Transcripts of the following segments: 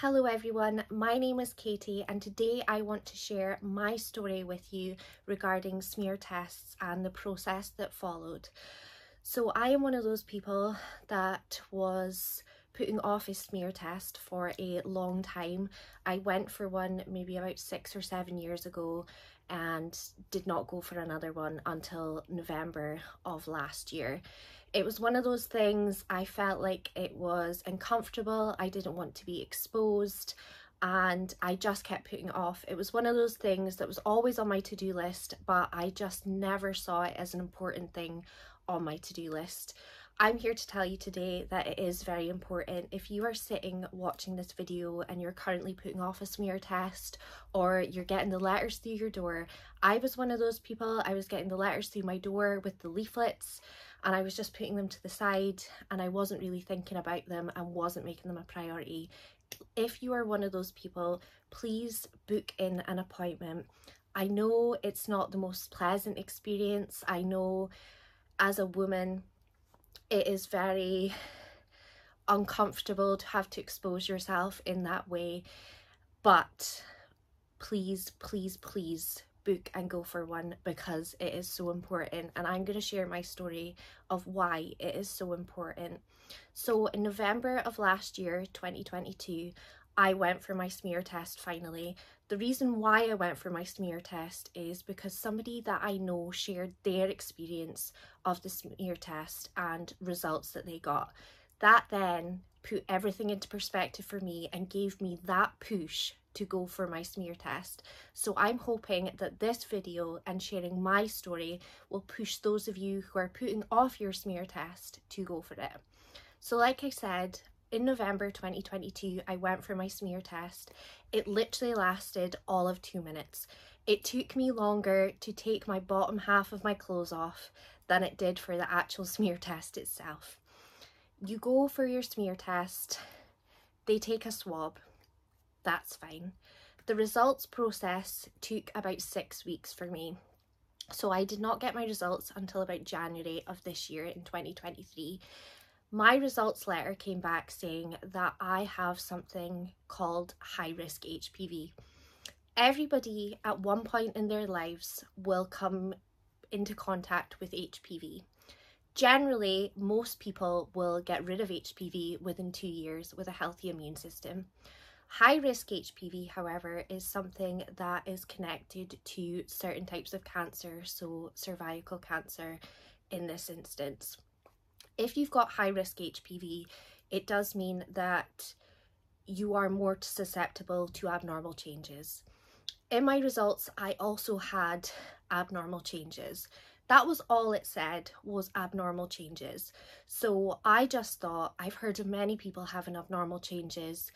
Hello everyone, my name is Katie and today I want to share my story with you regarding smear tests and the process that followed. So I am one of those people that was putting off a smear test for a long time. I went for one maybe about 6 or 7 years ago and did not go for another one until November of last year. It was one of those things, I felt like it was uncomfortable, I didn't want to be exposed, and I just kept putting it off. It was one of those things that was always on my to-do list, but I just never saw it as an important thing on my to-do list. I'm here to tell you today that it is very important. If you are sitting watching this video and you're currently putting off a smear test or you're getting the letters through your door, I was one of those people. I was getting the letters through my door with the leaflets and I was just putting them to the side and I wasn't really thinking about them and wasn't making them a priority. If you are one of those people, please book in an appointment. I know it's not the most pleasant experience. I know as a woman it is very uncomfortable to have to expose yourself in that way, but please book and go for one because it is so important, and I'm going to share my story of why it is so important. So in November of last year, 2022, I went for my smear test finally. The reason why I went for my smear test is because somebody that I know shared their experience of the smear test and results that they got. That then put everything into perspective for me and gave me that push to go for my smear test. So I'm hoping that this video and sharing my story will push those of you who are putting off your smear test to go for it. So like I said, in November 2022, I went for my smear test. It literally lasted all of 2 minutes. It took me longer to take my bottom half of my clothes off than it did for the actual smear test itself. You go for your smear test, they take a swab, that's fine. The results process took about 6 weeks for me. So I did not get my results until about January of this year in 2023. My results letter came back saying that I have something called high-risk HPV. Everybody at one point in their lives will come into contact with HPV. Generally, most people will get rid of HPV within 2 years with a healthy immune system. High-risk HPV, however, is something that is connected to certain types of cancer, so cervical cancer in this instance. If you've got high-risk HPV, it does mean that you are more susceptible to abnormal changes. In my results, I also had abnormal changes. That was all it said, was abnormal changes. So I just thought, I've heard of many people having abnormal changes.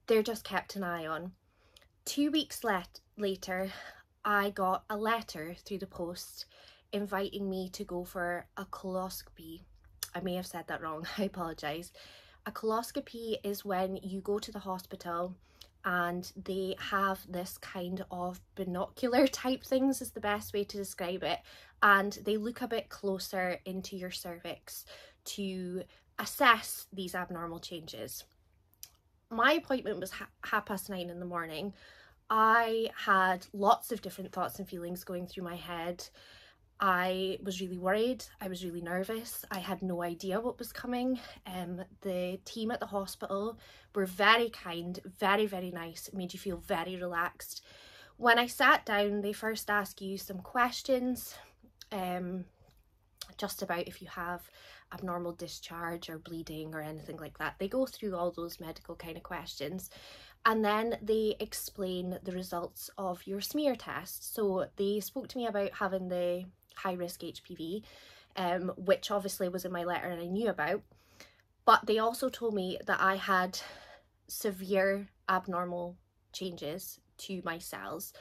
They're just kept an eye on. 2 weeks later, I got a letter through the post inviting me to go for a coloscopy. I may have said that wrong, I apologise. A coloscopy is when you go to the hospital and they have this kind of binocular type things is the best way to describe it, and they look a bit closer into your cervix to assess these abnormal changes. My appointment was 9:30 in the morning. I had lots of different thoughts and feelings going through my head. I was really worried, I was really nervous, I had no idea what was coming. The team at the hospital were very kind, very nice, it made you feel very relaxed. When I sat down, they first ask you some questions, just about if you have abnormal discharge or bleeding or anything like that. They go through all those medical kind of questions, and then they explain the results of your smear test. So they spoke to me about having the high-risk HPV, which obviously was in my letter and I knew about, but they also told me that I had severe abnormal changes to my cells.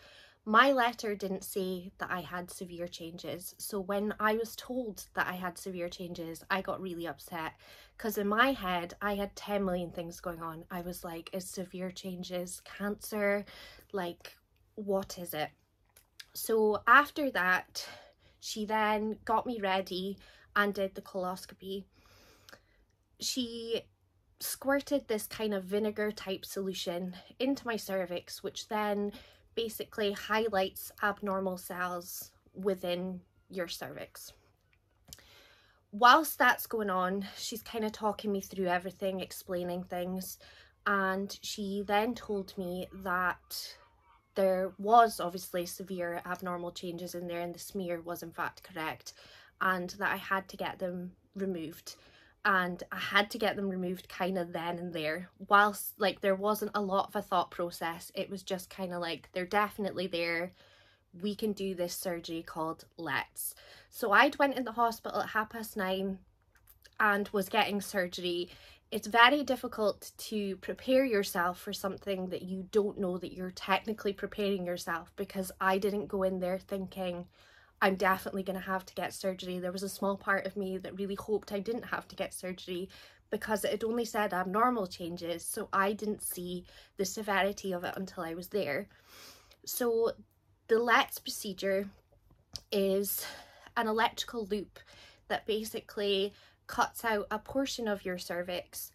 My letter didn't say that I had severe changes, so when I was told that I had severe changes, I got really upset because in my head I had 10 million things going on. I was like, is severe changes cancer? Like, what is it? So after that, she then got me ready and did the coloscopy. She squirted this kind of vinegar type solution into my cervix, which then basically highlights abnormal cells within your cervix. Whilst that's going on, she's kind of talking me through everything, explaining things, and she then told me that there was obviously severe abnormal changes in there and the smear was in fact correct, and that I had to get them removed. And I had to get them removed kind of then and there. Whilst like there wasn't a lot of a thought process, it was just kind of like, they're definitely there, we can do this surgery called let's. So I'd went in the hospital at 9:30 and was getting surgery. It's very difficult to prepare yourself for something that you don't know that you're technically preparing yourself, because I didn't go in there thinking I'm definitely going to have to get surgery. There was a small part of me that really hoped I didn't have to get surgery, because it had only said abnormal changes, so I didn't see the severity of it until I was there. So the LETS procedure is an electrical loop that basically cuts out a portion of your cervix,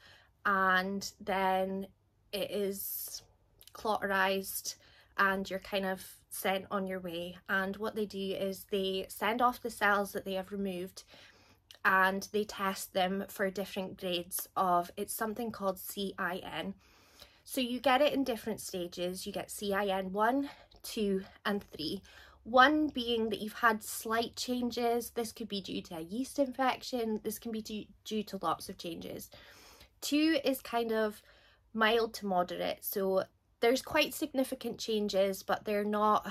and then it is cauterized and you're kind of sent on your way. And what they do is they send off the cells that they have removed and they test them for different grades of, it's something called CIN. So you get it in different stages. You get CIN 1, 2 and 3. 1 being that you've had slight changes. This could be due to a yeast infection. This can be due to lots of changes. 2 is kind of mild to moderate. So there's quite significant changes, but they're not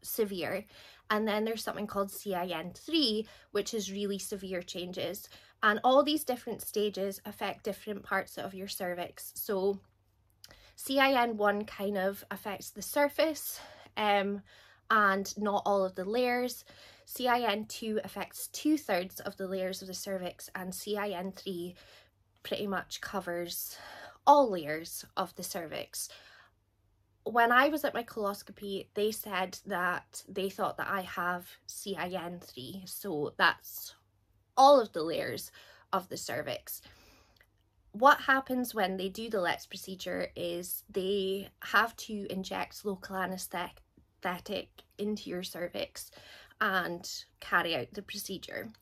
severe. And then there's something called CIN 3, which is really severe changes. And all these different stages affect different parts of your cervix. So CIN 1 kind of affects the surface and not all of the layers. CIN 2 affects 2/3 of the layers of the cervix, and CIN 3 pretty much covers all layers of the cervix. When I was at my coloscopy, they said that they thought that I have CIN 3, so that's all of the layers of the cervix. What happens when they do the LETS procedure is they have to inject local anaesthetic into your cervix and carry out the procedure.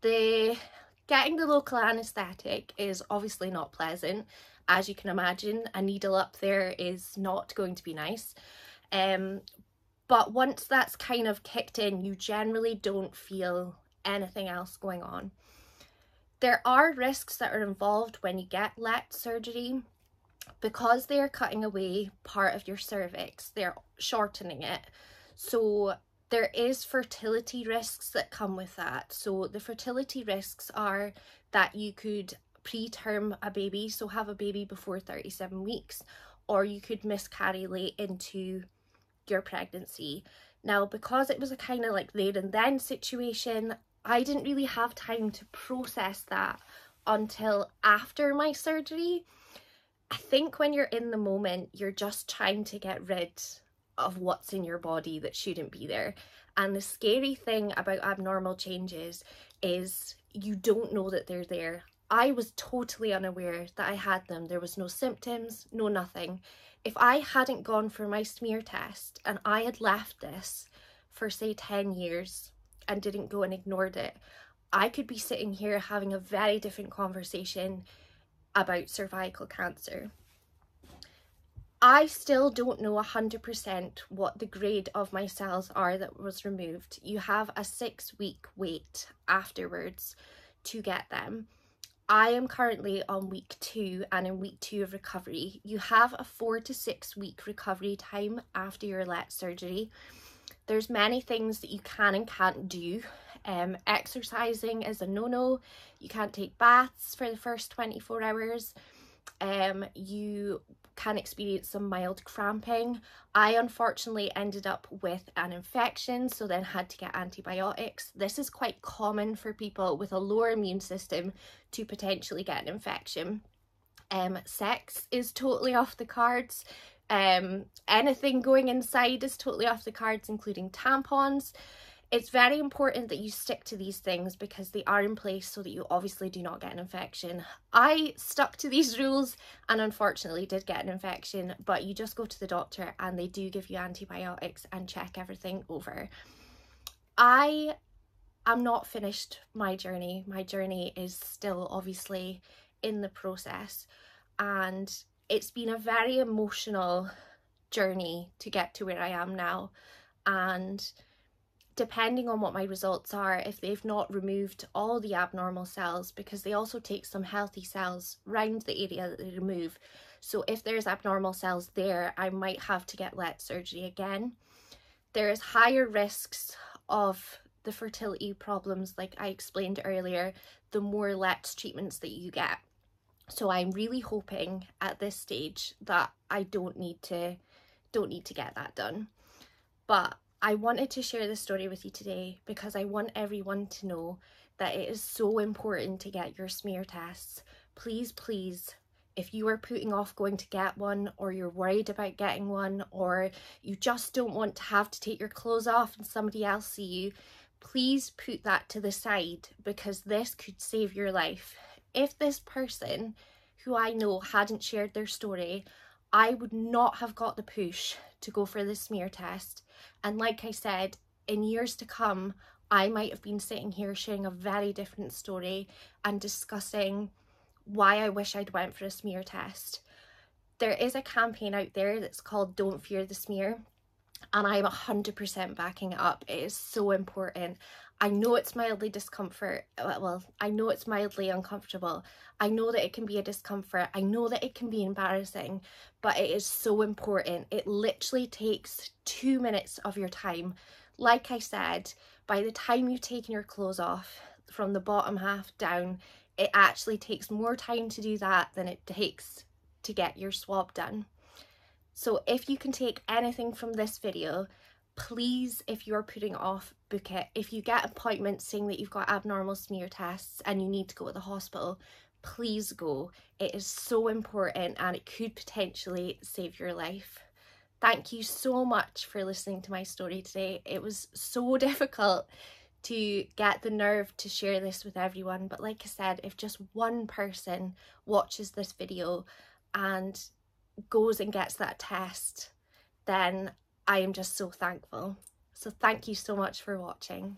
Getting the local anaesthetic is obviously not pleasant. As you can imagine, a needle up there is not going to be nice. But once that's kind of kicked in, you generally don't feel anything else going on. There are risks that are involved when you get LETS surgery. Because they are cutting away part of your cervix, they're shortening it. So there is fertility risks that come with that. So the fertility risks are that you could preterm a baby, so have a baby before 37 weeks, or you could miscarry late into your pregnancy. Now, because it was a kind of like there and then situation, I didn't really have time to process that until after my surgery. I think when you're in the moment, you're just trying to get rid of what's in your body that shouldn't be there. And the scary thing about abnormal changes is you don't know that they're there. I was totally unaware that I had them. There was no symptoms, no nothing. If I hadn't gone for my smear test and I had left this for say 10 years and didn't go and ignored it, I could be sitting here having a very different conversation about cervical cancer. I still don't know 100% what the grade of my cells are that was removed. You have a 6-week wait afterwards to get them. I am currently on week 2 and in week 2 of recovery. You have a 4 to 6 week recovery time after your LETS surgery. There's many things that you can and can't do. Exercising is a no-no. You can't take baths for the first 24 hours. You can experience some mild cramping. I unfortunately ended up with an infection, so then had to get antibiotics. This is quite common for people with a lower immune system to potentially get an infection. Sex is totally off the cards. Anything going inside is totally off the cards, including tampons. It's very important that you stick to these things because they are in place so that you obviously do not get an infection. I stuck to these rules and unfortunately did get an infection, but you just go to the doctor and they do give you antibiotics and check everything over. I am not finished my journey. My journey is still obviously in the process, and it's been a very emotional journey to get to where I am now. And depending on what my results are, if they've not removed all the abnormal cells, because they also take some healthy cells round the area that they remove, so if there's abnormal cells there, I might have to get LET surgery again. There's higher risks of the fertility problems, like I explained earlier, the more LETs treatments that you get. So I'm really hoping at this stage that I don't need to get that done. But I wanted to share this story with you today because I want everyone to know that it is so important to get your smear tests. Please, please, if you are putting off going to get one, or you're worried about getting one, or you just don't want to have to take your clothes off and somebody else see you, please put that to the side, because this could save your life. If this person who I know hadn't shared their story, I would not have got the push to go for the smear test. And like I said, in years to come, I might have been sitting here sharing a very different story and discussing why I wish I'd went for a smear test. There is a campaign out there that's called Don't Fear the Smear, and I'm 100% backing it up. It is so important. I know it's mildly I know it's mildly uncomfortable. I know that it can be a discomfort. I know that it can be embarrassing, but it is so important. It literally takes 2 minutes of your time. Like I said, by the time you've taken your clothes off from the bottom half down, it actually takes more time to do that than it takes to get your swab done. So if you can take anything from this video, please, if you're putting it off, book it. If you get appointments saying that you've got abnormal smear tests and you need to go to the hospital, please go. It is so important and it could potentially save your life. Thank you so much for listening to my story today. It was so difficult to get the nerve to share this with everyone, but like I said, if just one person watches this video and goes and gets that test, then I am just so thankful. So thank you so much for watching.